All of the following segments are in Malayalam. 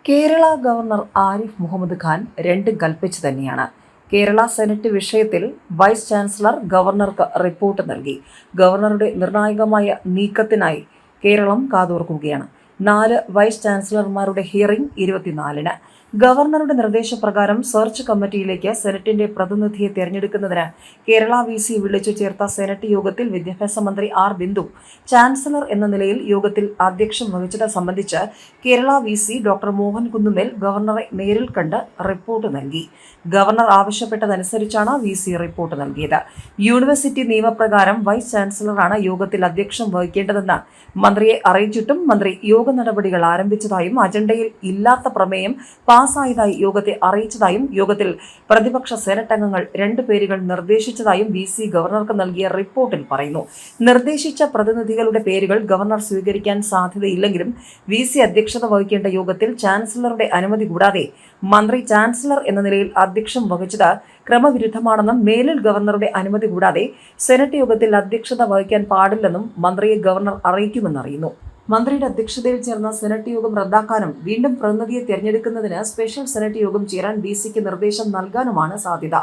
കേരള ഗവർണർ ആരിഫ് മുഹമ്മദ് ഖാൻ രണ്ടും കൽപ്പിച്ചു തന്നെയാണ്. കേരള സെനറ്റ് വിഷയത്തിൽ വൈസ് ചാൻസലർ ഗവർണർക്ക് റിപ്പോർട്ട് നൽകി. ഗവർണറുടെ നിർണായകമായ നീക്കത്തിനായി കേരളം കാതോർക്കുകയാണ്. 4 വൈസ് ചാൻസലർമാരുടെ ഹിയറിംഗ് 24-ന്. ഗവർണറുടെ നിർദ്ദേശപ്രകാരം സെർച്ച് കമ്മിറ്റിയിലേക്ക് സെനറ്റിന്റെ പ്രതിനിധിയെ തെരഞ്ഞെടുക്കുന്നതിന് കേരള VC വിളിച്ചു ചേർത്ത സെനറ്റ് യോഗത്തിൽ വിദ്യാഭ്യാസ മന്ത്രി ആർ ബിന്ദു ചാൻസലർ എന്ന നിലയിൽ യോഗത്തിൽ അധ്യക്ഷം വഹിച്ചത് സംബന്ധിച്ച് കേരള VC ഡോക്ടർ മോഹൻ കുന്നുമേൽ ഗവർണറെ നേരിൽ കണ്ട് റിപ്പോർട്ട് നൽകി. ഗവർണർ ആവശ്യപ്പെട്ടതനുസരിച്ചാണ് VC റിപ്പോർട്ട് നൽകിയത്. യൂണിവേഴ്സിറ്റി നിയമപ്രകാരം വൈസ് ചാൻസലറാണ് യോഗത്തിൽ അധ്യക്ഷം വഹിക്കേണ്ടതെന്ന് മന്ത്രിയെ അറിയിച്ചിട്ടും മന്ത്രി യോഗ നടപടികൾ ആരംഭിച്ചതായും അജണ്ടയിൽ ഇല്ലാത്ത പ്രമേയം പാസായതായി യോഗത്തെ അറിയിച്ചതായും യോഗത്തിൽ പ്രതിപക്ഷ സെനറ്റ് അംഗങ്ങൾ 2 പേരുകൾ നിർദ്ദേശിച്ചതായും VC ഗവർണർക്ക് നൽകിയ റിപ്പോർട്ടിൽ പറയുന്നു. നിർദ്ദേശിച്ച പ്രതിനിധികളുടെ പേരുകൾ ഗവർണർ സ്വീകരിക്കാൻ സാധ്യതയില്ലെങ്കിലും VC അധ്യക്ഷത വഹിക്കേണ്ട യോഗത്തിൽ ചാൻസലറുടെ അനുമതി കൂടാതെ മന്ത്രി ചാൻസലർ എന്ന നിലയിൽ അധ്യക്ഷം വഹിച്ചത് ക്രമവിരുദ്ധമാണെന്നും മേലിൽ ഗവർണറുടെ അനുമതി കൂടാതെ സെനറ്റ് യോഗത്തിൽ അധ്യക്ഷത വഹിക്കാൻ പാടില്ലെന്നും മന്ത്രിയെ ഗവർണർ അറിയിക്കുമെന്നറിയുന്നു. മന്ത്രിയുടെ അധ്യക്ഷതയിൽ ചേർന്ന സെനറ്റ് യോഗം റദ്ദാക്കാനും വീണ്ടും പ്രതിനിധിയെ തിരഞ്ഞെടുക്കുന്നതിന് സ്പെഷ്യൽ സെനറ്റ് യോഗം ചേരാൻ VCക്ക് നിർദ്ദേശം നൽകാനുമാണ് സാധ്യത.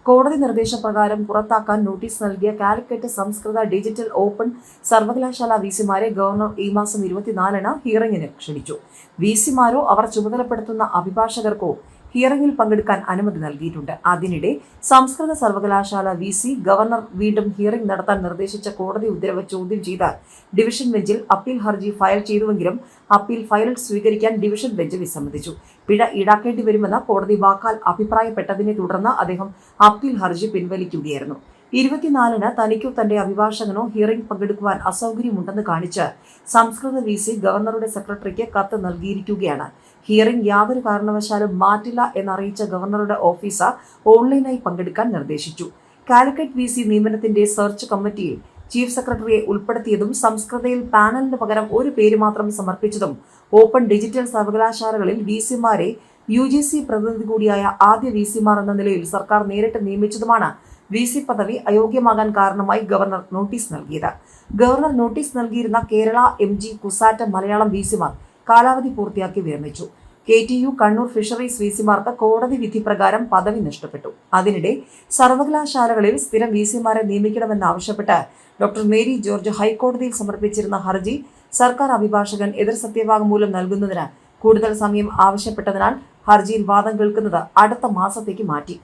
കോടതി നിർദ്ദേശപ്രകാരം പുറത്താക്കാൻ നോട്ടീസ് നൽകിയ കാലിക്കറ്റ് സംസ്കൃത ഡിജിറ്റൽ ഓപ്പൺ സർവകലാശാല VCമാരെ ഗവർണർ ഈ മാസം 24-ന് ഹിയറിംഗിന് ക്ഷണിച്ചു. VCമാരോ അവർ ചുമതലപ്പെടുത്തുന്ന അഭിഭാഷകർക്കോ ഹിയറിംഗിൽ പങ്കെടുക്കാൻ അനുമതി നൽകിയിട്ടുണ്ട്. അതിനിടെ സംസ്കൃത സർവകലാശാല VC ഗവർണർ വീണ്ടും ഹിയറിംഗ് നടത്താൻ നിർദ്ദേശിച്ച കോടതി ഉത്തരവ് ചോദ്യം ചെയ്ത് ഡിവിഷൻ ബെഞ്ചിൽ അപ്പീൽ ഹർജി ഫയൽ ചെയ്തുവെങ്കിലും അപ്പീൽ ഫയൽ സ്വീകരിക്കാൻ ഡിവിഷൻ ബെഞ്ച് വിസമ്മതിച്ചു. പിഴ ഈടാക്കേണ്ടി വരുമെന്ന് കോടതി വാക്കാൽ അഭിപ്രായപ്പെട്ടതിനെ തുടർന്ന് അദ്ദേഹം അപ്പീൽ ഹർജി പിൻവലിക്കുകയായിരുന്നു. 24-ന് തനിക്കോ തന്റെ അഭിഭാഷകനോ ഹിയറിംഗ് പങ്കെടുക്കുവാൻ അസൗകര്യമുണ്ടെന്ന് കാണിച്ച് സംസ്കൃത VC ഗവർണറുടെ സെക്രട്ടറിക്ക് കത്ത് നൽകിയിരിക്കുകയാണ്. ഹിയറിംഗ് യാതൊരു കാരണവശാലും മാറ്റില്ല എന്നറിയിച്ച ഗവർണറുടെ ഓഫീസ് ഓൺലൈനായി പങ്കെടുക്കാൻ നിർദ്ദേശിച്ചു. കാലിക്കറ്റ് VC നിയമനത്തിന്റെ സെർച്ച് കമ്മിറ്റിയിൽ ചീഫ് സെക്രട്ടറിയെ ഉൾപ്പെടുത്തിയതും സംസ്കൃതയിൽ പാനലിന് പകരം ഒരു പേര് മാത്രം സമർപ്പിച്ചതും ഓപ്പൺ ഡിജിറ്റൽ സർവകലാശാലകളിൽ VCമാരെ UGC പ്രതിനിധി കൂടിയായ ആദ്യ VCമാർ എന്ന നിലയിൽ സർക്കാർ നേരിട്ട് നിയമിച്ചതുമാണ് VC പദവി അയോഗ്യമാകാൻ കാരണമായി ഗവർണർ നോട്ടീസ് നൽകിയത്. ഗവർണർ നോട്ടീസ് നൽകിയിരുന്ന കേരള MG കുസാറ്റ് മലയാളം VCമാർ കാലാവധി പൂർത്തിയാക്കി വിരമിച്ചു. KTU കണ്ണൂർ ഫിഷറീസ് VCമാർക്ക് കോടതി വിധി പ്രകാരം പദവി നഷ്ടപ്പെട്ടു. അതിനിടെ സർവകലാശാലകളിൽ സ്ഥിരം VCമാരെ നിയമിക്കണമെന്നാവശ്യപ്പെട്ട് ഡോക്ടർ മേരി ജോർജ് ഹൈക്കോടതിയിൽ സമർപ്പിച്ചിരുന്ന ഹർജി സർക്കാർ അഭിഭാഷകൻ എതിർ സത്യവാങ്മൂലം നൽകുന്നതിന് കൂടുതൽ സമയം ആവശ്യപ്പെട്ടതിനാൽ ഹർജിയിൽ വാദം കേൾക്കുന്നത് അടുത്ത മാസത്തേക്ക് മാറ്റി.